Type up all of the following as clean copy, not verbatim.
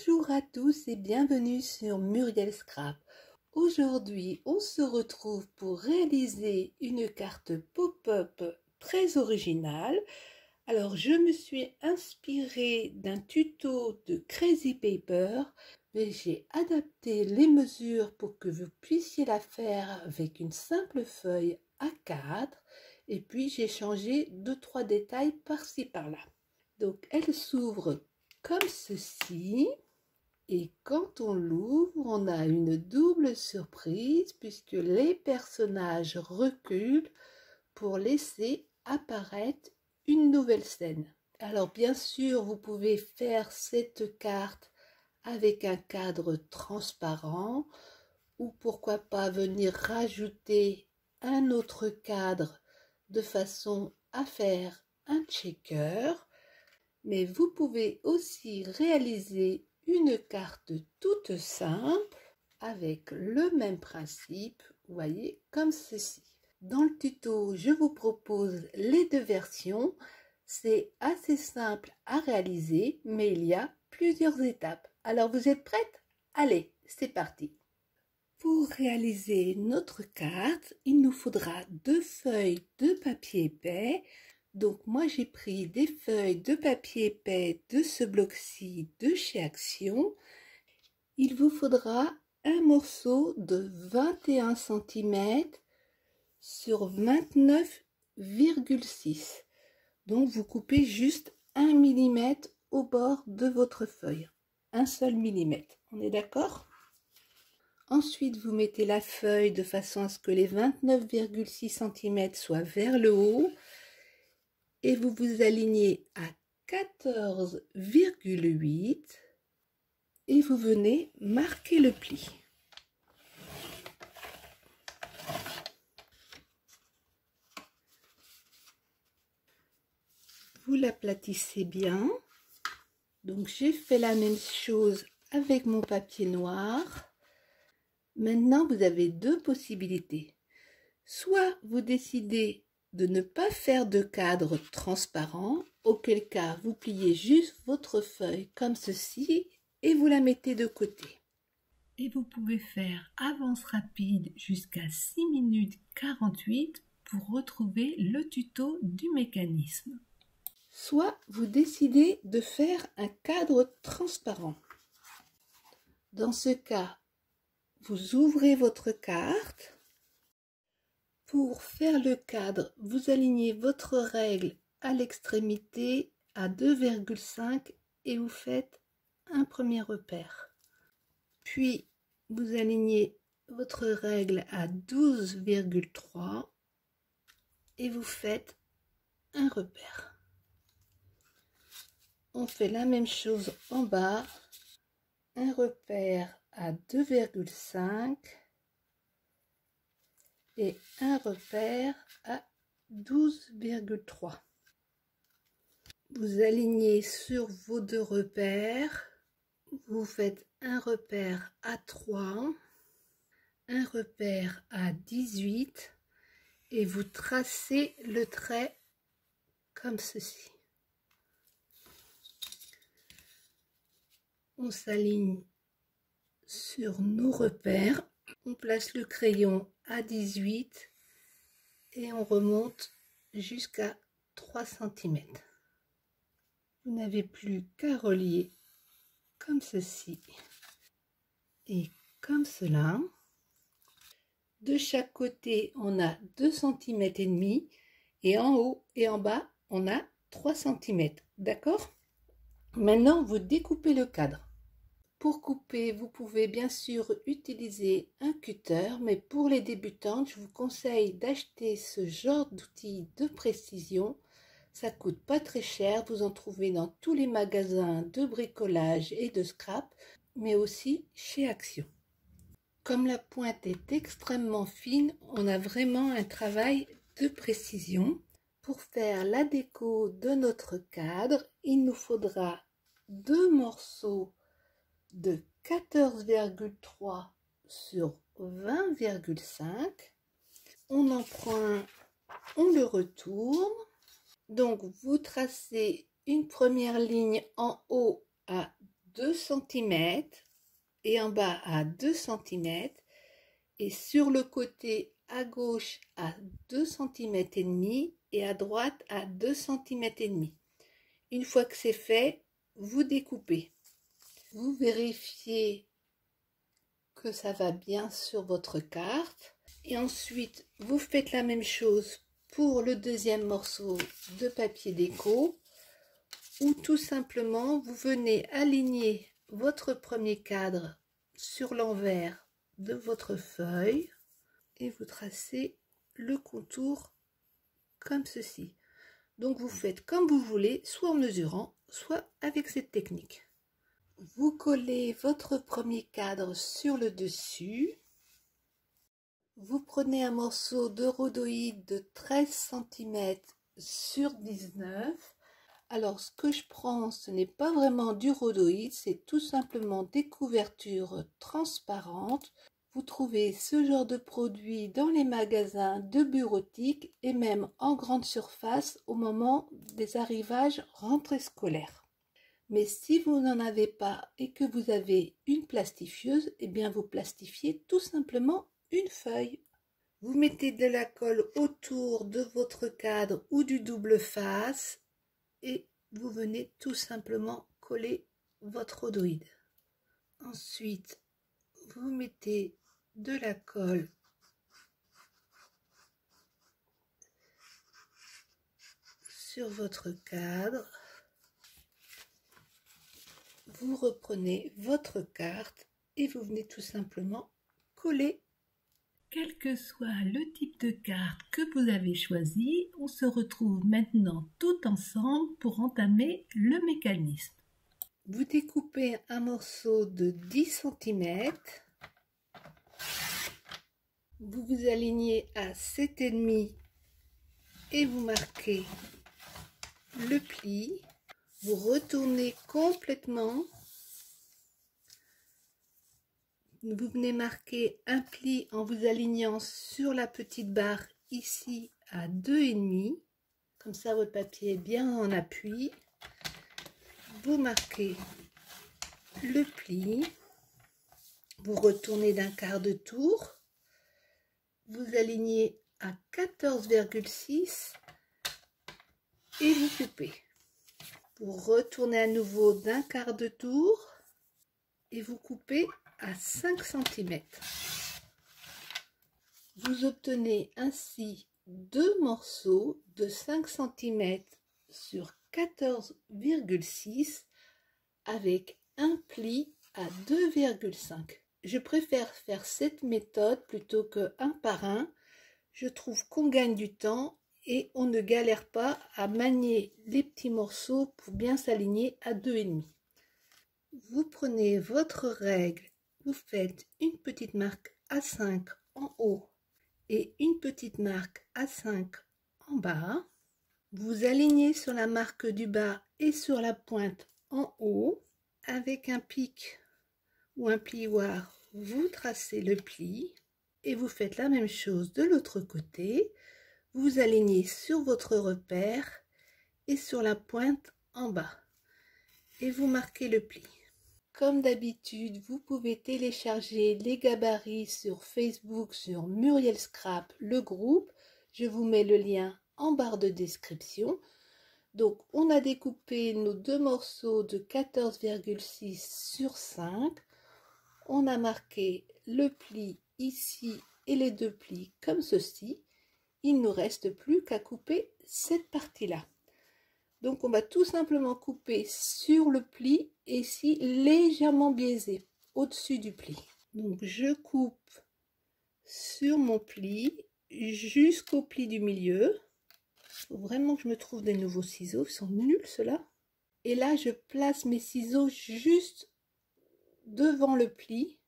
Bonjour à tous et bienvenue sur Muriel Scrap. Aujourd'hui, on se retrouve pour réaliser une carte pop-up très originale. Alors, je me suis inspirée d'un tuto de Crazy Paper, mais j'ai adapté les mesures pour que vous puissiez la faire avec une simple feuille A4 et puis j'ai changé 2-3 détails par-ci par-là. Donc, elle s'ouvre comme ceci. Et quand on l'ouvre, on a une double surprise puisque les personnages reculent pour laisser apparaître une nouvelle scène. Alors bien sûr, vous pouvez faire cette carte avec un cadre transparent ou pourquoi pas venir rajouter un autre cadre de façon à faire un checker. Mais vous pouvez aussi réaliser une carte toute simple avec le même principe, vous voyez, comme ceci. Dans le tuto, je vous propose les deux versions. C'est assez simple à réaliser, mais il y a plusieurs étapes. Alors vous êtes prêtes? Allez, c'est parti! Pour réaliser notre carte, il nous faudra 2 feuilles de papier épais. Donc moi j'ai pris des feuilles de papier épais de ce bloc-ci de chez Action. Il vous faudra un morceau de 21 cm sur 29,6. Donc vous coupez juste 1 mm au bord de votre feuille. Un seul millimètre. On est d'accord? Ensuite, vous mettez la feuille de façon à ce que les 29,6 cm soient vers le haut. Et vous vous alignez à 14,8 et vous venez marquer le pli. Vous l'aplatissez bien. Donc j'ai fait la même chose avec mon papier noir. Maintenant vous avez deux possibilités. Soit vous décidez de ne pas faire de cadre transparent, auquel cas vous pliez juste votre feuille comme ceci et vous la mettez de côté. Et vous pouvez faire avance rapide jusqu'à 6 minutes 48 pour retrouver le tuto du mécanisme. Soit vous décidez de faire un cadre transparent. Dans ce cas, vous ouvrez votre carte. Pour faire le cadre, vous alignez votre règle à l'extrémité à 2,5 et vous faites un premier repère. Puis, vous alignez votre règle à 12,3 et vous faites un repère. On fait la même chose en bas, un repère à 2,5 et un repère à 12,3. Vous alignez sur vos deux repères, vous faites un repère à 3, un repère à 18 et vous tracez le trait comme ceci. On s'aligne sur nos repères. On place le crayon à 18 et on remonte jusqu'à 3 cm. Vous n'avez plus qu'à relier comme ceci et comme cela. De chaque côté, on a 2 cm et demi et en haut et en bas, on a 3 cm. D'accord? Maintenant, vous découpez le cadre. Pour couper, vous pouvez bien sûr utiliser un cutter, mais pour les débutantes, je vous conseille d'acheter ce genre d'outil de précision. Ça coûte pas très cher, vous en trouvez dans tous les magasins de bricolage et de scrap, mais aussi chez Action. Comme la pointe est extrêmement fine, on a vraiment un travail de précision. Pour faire la déco de notre cadre, il nous faudra 2 morceaux de 14,3 sur 20,5. On en prend un, on le retourne. Donc vous tracez une première ligne en haut à 2 cm et en bas à 2 cm et sur le côté à gauche à 2 cm et demi et à droite à 2 cm et demi. Une fois que c'est fait, vous découpez. Vous vérifiez que ça va bien sur votre carte et ensuite vous faites la même chose pour le deuxième morceau de papier déco ou tout simplement vous venez aligner votre premier cadre sur l'envers de votre feuille et vous tracez le contour comme ceci. Donc vous faites comme vous voulez, soit en mesurant, soit avec cette technique. Vous collez votre premier cadre sur le dessus. Vous prenez un morceau de rhodoïde de 13 cm sur 19. Alors ce que je prends, ce n'est pas vraiment du rhodoïde, c'est tout simplement des couvertures transparentes. Vous trouvez ce genre de produit dans les magasins de bureautique et même en grande surface au moment des arrivages rentrée scolaire. Mais si vous n'en avez pas et que vous avez une plastifieuse, eh bien vous plastifiez tout simplement une feuille. Vous mettez de la colle autour de votre cadre ou du double face et vous venez tout simplement coller votre rhodoïde. Ensuite, vous mettez de la colle sur votre cadre. Vous reprenez votre carte et vous venez tout simplement coller. Quel que soit le type de carte que vous avez choisi, on se retrouve maintenant tout ensemble pour entamer le mécanisme. Vous découpez un morceau de 10 cm. Vous vous alignez à 7,5 et vous marquez le pli. Vous retournez complètement. Vous venez marquer un pli en vous alignant sur la petite barre ici à 2,5. Comme ça, votre papier est bien en appui. Vous marquez le pli. Vous retournez d'un quart de tour. Vous alignez à 14,6 et vous coupez. Vous retournez à nouveau d'un quart de tour et vous coupez à 5 cm. Vous obtenez ainsi deux morceaux de 5 cm sur 14,6 avec un pli à 2,5. Je préfère faire cette méthode plutôt que un par un. Je trouve qu'on gagne du temps et on ne galère pas à manier les petits morceaux pour bien s'aligner à 2,5. Vous prenez votre règle, vous faites une petite marque A5 en haut et une petite marque A5 en bas. Vous alignez sur la marque du bas et sur la pointe en haut. Avec un pic ou un plioir, vous tracez le pli et vous faites la même chose de l'autre côté. Vous alignez sur votre repère et sur la pointe en bas et vous marquez le pli. Comme d'habitude, vous pouvez télécharger les gabarits sur Facebook, sur Muriel Scrap, le groupe. Je vous mets le lien en barre de description. Donc, on a découpé nos deux morceaux de 14,6 sur 5. On a marqué le pli ici et les deux plis comme ceci. Il ne nous reste plus qu'à couper cette partie-là. Donc, on va tout simplement couper sur le pli et ici légèrement biaisé au-dessus du pli. Donc, je coupe sur mon pli jusqu'au pli du milieu. Il faut vraiment que je me trouve des nouveaux ciseaux, ils sont nuls ceux-là. Et là, je place mes ciseaux juste devant le pli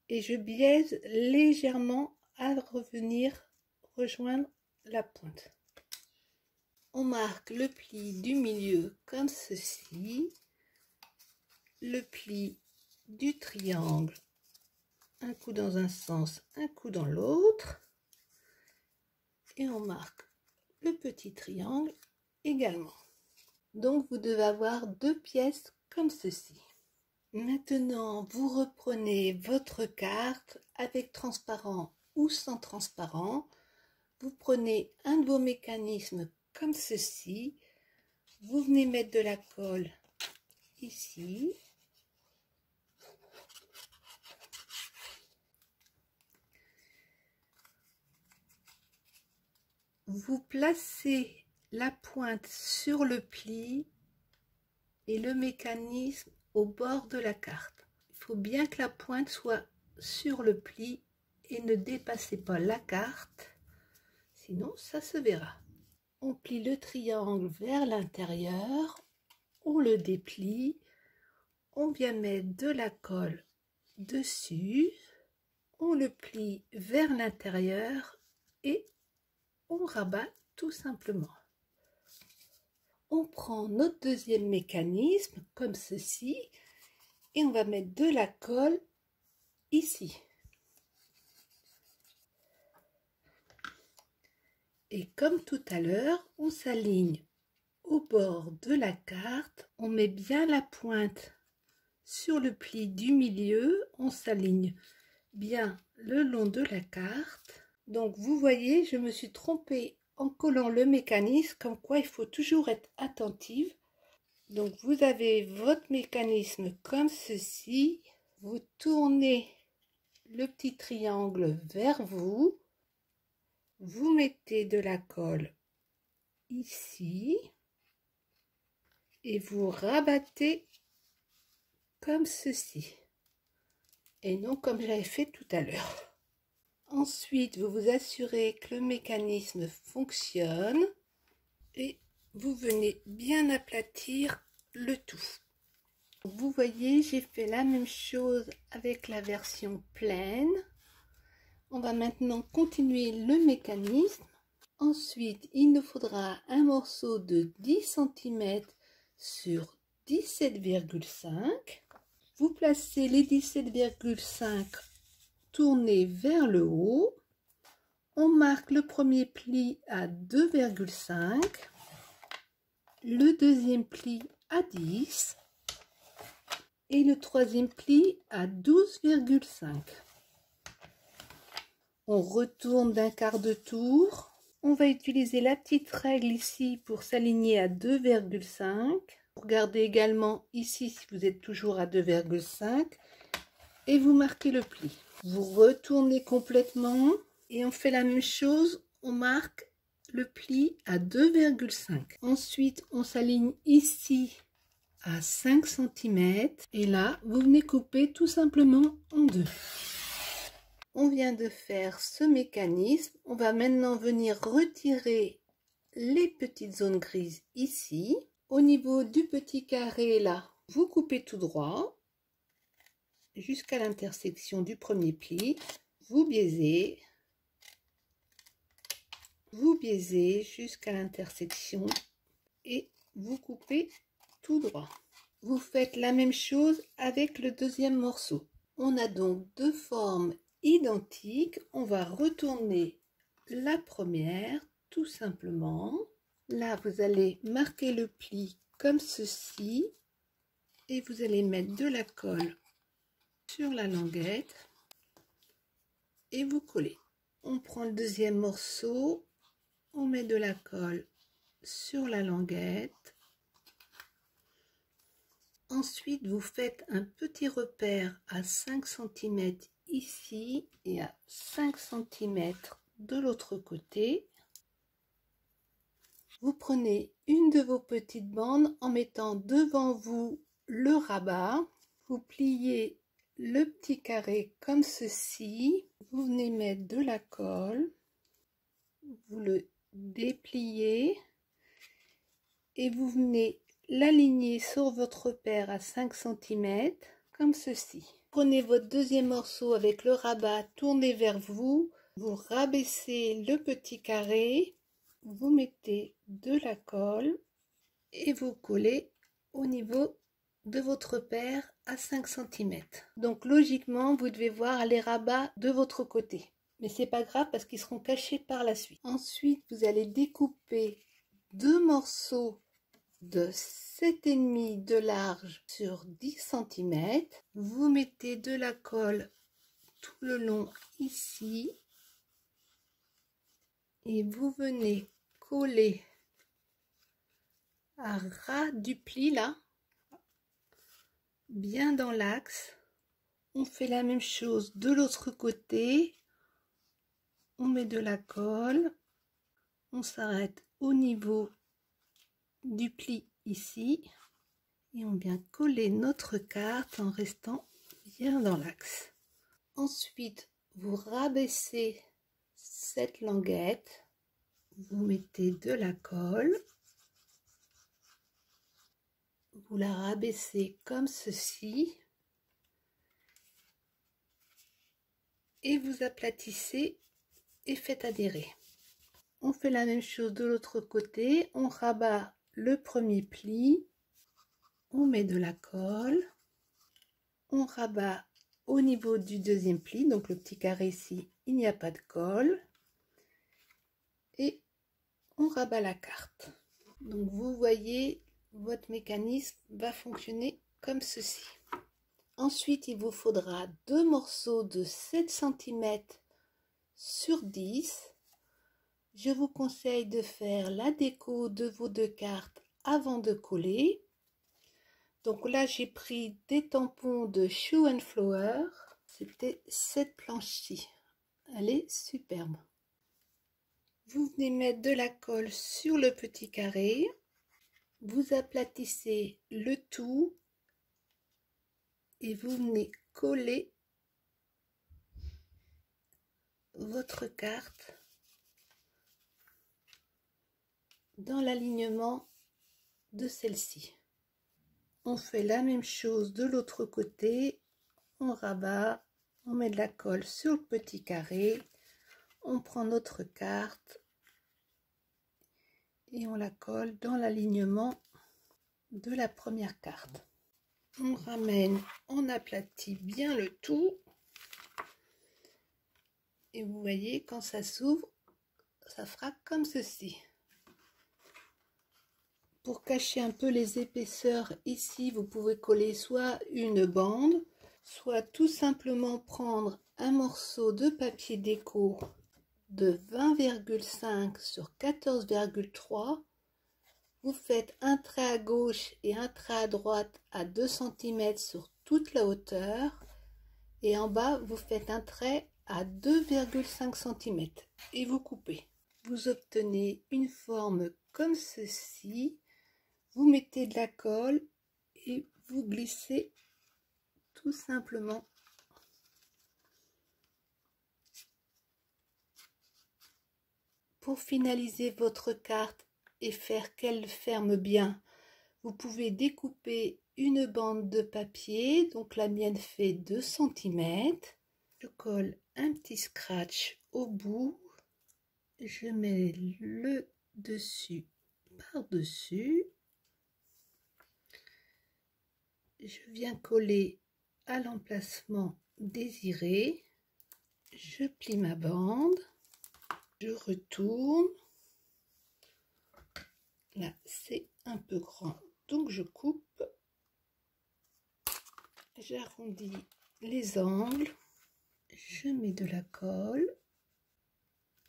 et je biaise légèrement à revenir rejoindre la pointe. On marque le pli du milieu comme ceci, le pli du triangle, un coup dans un sens, un coup dans l'autre, et on marque le petit triangle également. Donc vous devez avoir deux pièces comme ceci. Maintenant, vous reprenez votre carte avec transparent ou sans transparent. Vous prenez un de vos mécanismes comme ceci. Vous venez mettre de la colle ici. Vous placez la pointe sur le pli et le mécanisme au bord de la carte. Il faut bien que la pointe soit sur le pli et ne dépassez pas la carte, sinon ça se verra. On plie le triangle vers l'intérieur, on le déplie, on vient mettre de la colle dessus, on le plie vers l'intérieur et on rabat tout simplement. On prend notre deuxième mécanisme comme ceci et on va mettre de la colle ici. Et comme tout à l'heure, on s'aligne au bord de la carte, on met bien la pointe sur le pli du milieu, on s'aligne bien le long de la carte. Donc vous voyez, je me suis trompée en collant le mécanisme, comme quoi il faut toujours être attentive. Donc vous avez votre mécanisme comme ceci, vous tournez le petit triangle vers vous, vous mettez de la colle ici et vous rabattez comme ceci et non comme j'avais fait tout à l'heure. Ensuite, vous vous assurez que le mécanisme fonctionne et vous venez bien aplatir le tout. Vous voyez, j'ai fait la même chose avec la version pleine. On va maintenant continuer le mécanisme. Ensuite, il nous faudra un morceau de 10 cm sur 17,5. Vous placez les 17,5 tournés vers le haut. On marque le premier pli à 2,5, le deuxième pli à 10 et le troisième pli à 12,5. On retourne d'un quart de tour. On va utiliser la petite règle ici pour s'aligner à 2,5. Regardez également ici si vous êtes toujours à 2,5 et vous marquez le pli. Vous retournez complètement et on fait la même chose, on marque le pli à 2,5. Ensuite, on s'aligne ici à 5 cm et là, vous venez couper tout simplement en deux. On vient de faire ce mécanisme, on va maintenant venir retirer les petites zones grises ici. Au niveau du petit carré là, vous coupez tout droit jusqu'à l'intersection du premier pli, vous biaisez jusqu'à l'intersection et vous coupez tout droit. Vous faites la même chose avec le deuxième morceau. On a donc deux formes identiques. On va retourner la première tout simplement. Là, vous allez marquer le pli comme ceci et vous allez mettre de la colle sur la languette et vous collez. On prend le deuxième morceau, on met de la colle sur la languette. Ensuite, vous faites un petit repère à 5 cm ici et à 5 cm de l'autre côté. Vous prenez une de vos petites bandes en mettant devant vous le rabat. Vous pliez le petit carré comme ceci. Vous venez mettre de la colle. Vous le dépliez et vous venez l'aligner sur votre repère à 5 cm comme ceci. Prenez votre deuxième morceau avec le rabat tourné vers vous. Vous rabaissez le petit carré. Vous mettez de la colle et vous collez au niveau de votre repère à 5 cm. Donc logiquement, vous devez voir les rabats de votre côté. Mais c'est pas grave parce qu'ils seront cachés par la suite. Ensuite, vous allez découper deux morceaux de 7,5 de large sur 10 cm. Vous mettez de la colle tout le long ici et vous venez coller à ras du pli là, bien dans l'axe. On fait la même chose de l'autre côté. On met de la colle, on s'arrête au niveau du pli ici et on vient coller notre carte en restant bien dans l'axe. Ensuite, vous rabaissez cette languette, vous mettez de la colle, vous la rabaissez comme ceci et vous aplatissez et faites adhérer. On fait la même chose de l'autre côté, on rabat le premier pli, on met de la colle, on rabat au niveau du deuxième pli, donc le petit carré ici, il n'y a pas de colle, et on rabat la carte. Donc vous voyez, votre mécanisme va fonctionner comme ceci. Ensuite, il vous faudra 2 morceaux de 7 cm sur 10. Je vous conseille de faire la déco de vos 2 cartes avant de coller. Donc là, j'ai pris des tampons de Shoe and Flower. C'était cette planche-ci. Elle est superbe. Vous venez mettre de la colle sur le petit carré. Vous aplatissez le tout et vous venez coller votre carte dans l'alignement de celle-ci. On fait la même chose de l'autre côté, on rabat, on met de la colle sur le petit carré, on prend notre carte et on la colle dans l'alignement de la première carte. On ramène, on aplatit bien le tout et vous voyez quand ça s'ouvre, ça fera comme ceci. Pour cacher un peu les épaisseurs ici, vous pouvez coller soit une bande, soit tout simplement prendre un morceau de papier déco de 20,5 sur 14,3. Vous faites un trait à gauche et un trait à droite à 2 cm sur toute la hauteur. Et en bas, vous faites un trait à 2,5 cm et vous coupez. Vous obtenez une forme comme ceci. Vous mettez de la colle et vous glissez tout simplement. Pour finaliser votre carte et faire qu'elle ferme bien, vous pouvez découper une bande de papier. Donc la mienne fait 2 cm. Je colle un petit scratch au bout. Je mets le dessus par-dessus. Je viens coller à l'emplacement désiré. Je plie ma bande. Je retourne. Là, c'est un peu grand, donc je coupe. J'arrondis les angles. Je mets de la colle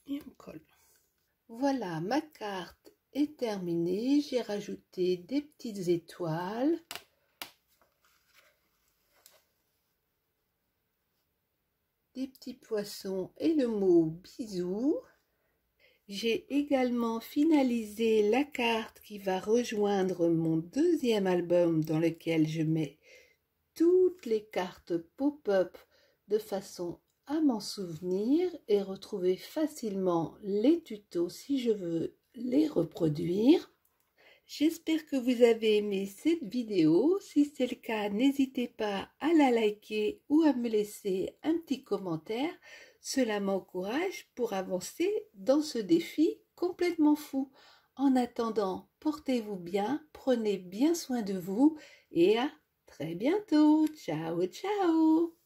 et on colle. Voilà, ma carte est terminée. J'ai rajouté des petites étoiles. Des petits poissons et le mot bisous. J'ai également finalisé la carte qui va rejoindre mon deuxième album dans lequel je mets toutes les cartes pop-up de façon à m'en souvenir et retrouver facilement les tutos si je veux les reproduire. J'espère que vous avez aimé cette vidéo. Si c'est le cas, n'hésitez pas à la liker ou à me laisser un petit commentaire. Cela m'encourage pour avancer dans ce défi complètement fou. En attendant, portez-vous bien, prenez bien soin de vous et à très bientôt. Ciao, ciao!